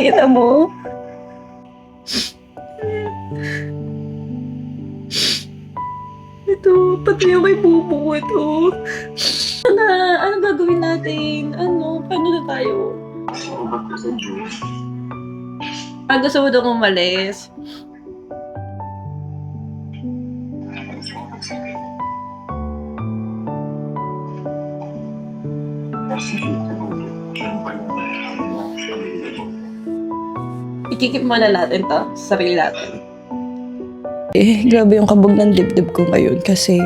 Kita mo? Ito, pati yung kay Bubo ito. Ano gagawin natin? Paano na tayo? Gusto mo daw umalis? Ikikip mo na natin to sa sarili natin. Grabe yung kabog ng dibdib ko ngayon kasi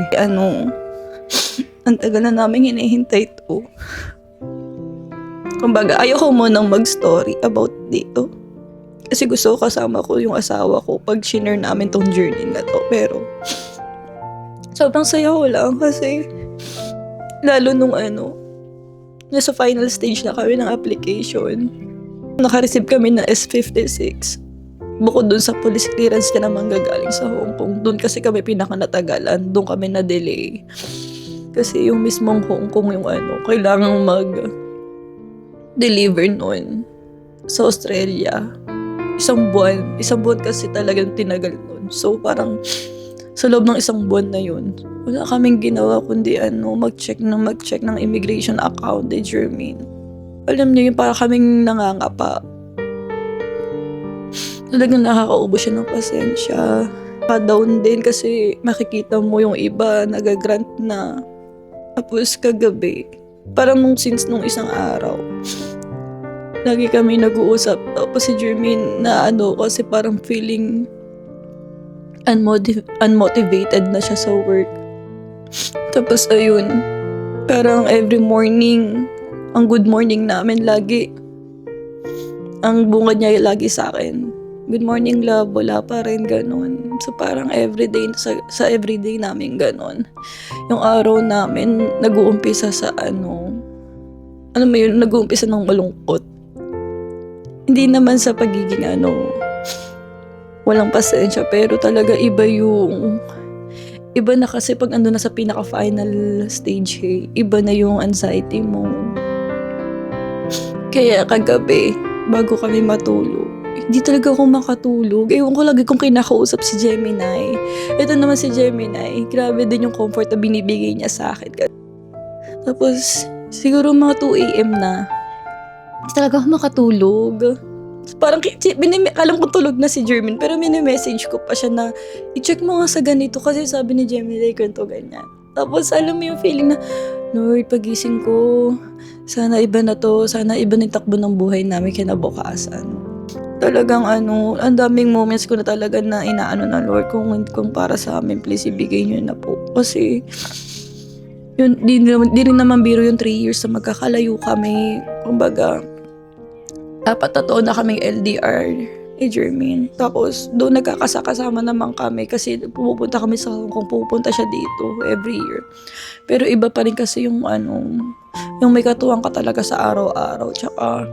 ang tagal na namin hinihintay to. Kumbaga, ayoko munang mag-story about dito. Kasi gusto ko kasama ko yung asawa ko pag shinare namin tong journey na to. Pero, sobrang saya ko lang kasi lalo nung nasa final stage na kami ng application. Naka-receive kami ng S56. Bukod dun sa police clearance niya naman gagaling sa Hong Kong. Dun kasi kami pinakanatagalan. Dun kami na-delay. Kasi yung mismong Hong Kong yung kailangang mag-deliver nun sa Australia. Isang buwan kasi talagang tinagal nun. So parang sa loob ng isang buwan na yun, wala kaming ginawa kundi mag-check ng immigration account ni Jermaine. Alam niyo yun, para kaming nangangapa. Talagang nakakaubos siya ng pasensya. Pa-down din kasi makikita mo yung iba nagagrant na. Tapos kagabi, parang since nung isang araw, lagi kami nag-uusap. Tapos si Jermaine na kasi parang feeling unmotivated na siya sa work. Tapos ayun, parang every morning, ang good morning namin lagi, ang bungad niya lagi sa akin, good morning love, wala pa rin, ganun. So parang everyday, sa everyday namin ganun. Yung araw namin, nag-uumpisa sa nag-uumpisa ng malungkot. Hindi naman sa pagiging walang pasensya, pero talaga iba na kasi pag na sa pinaka-final stage, iba na yung anxiety mo. Kaya kagabi, bago kami matulog, hindi talaga ako makatulog. Ewan ko lagi kong kinakausap si Gemini. Ito naman si Gemini, grabe din yung comfort na binibigay niya sa akin. Tapos, siguro mga 2 AM na, hindi talaga ako makatulog. Parang alam ko tulog na si Jermaine, pero mini-message ko pa siya na i-check mo nga sa ganito kasi sabi ni Gemini ganito ganyan. Tapos alam mo yung feeling na, Lord, pagising ko, sana iba na to, sana iba na yung takbo ng buhay namin kinabukasan. Talagang ang daming moments ko na talaga na inaano na, Lord, kung para sa amin, please ibigay niyo na po. Kasi yun, di rin naman biro yung 3 years na magkakalayo kami. Kumbaga, 4 na taon na kaming LDR ni Jermaine. Tapos, doon nagkakasama naman kami kasi pupunta kami sa Hong Kong, pupunta siya dito every year. Pero iba pa rin kasi yung yung may katuwang ka talaga sa araw-araw. Tsaka,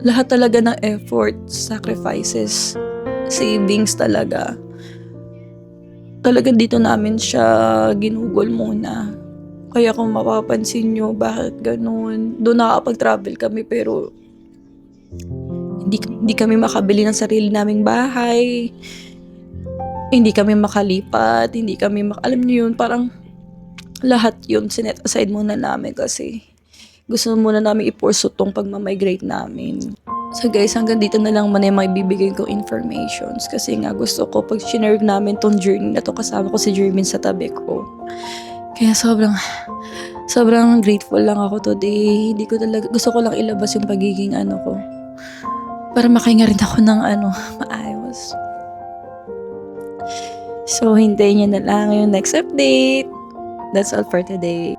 lahat talaga ng effort, sacrifices, savings talaga. Talagang dito namin siya ginugol muna. Kaya kung mapapansin nyo, bakit ganun? Doon nakakapag-travel kami pero hindi kami makabili ng sarili naming bahay. Hindi kami makalipat. Hindi kami alam niyo yun, parang lahat yun sinet aside muna namin kasi gusto muna namin i-pursue tong pagmamigrate namin. So guys, hanggang dito na lang muna yung maibibigay kong informations kasi nga gusto ko pag shinare namin tong journey na to kasama ko si Jermaine sa tabi ko. Kaya sobrang grateful lang ako today. Hindi ko talaga, gusto ko lang ilabas yung pagiging ko. Para makahinga rin ako ng maayos. So, hintayin nyo na lang yung next update. That's all for today.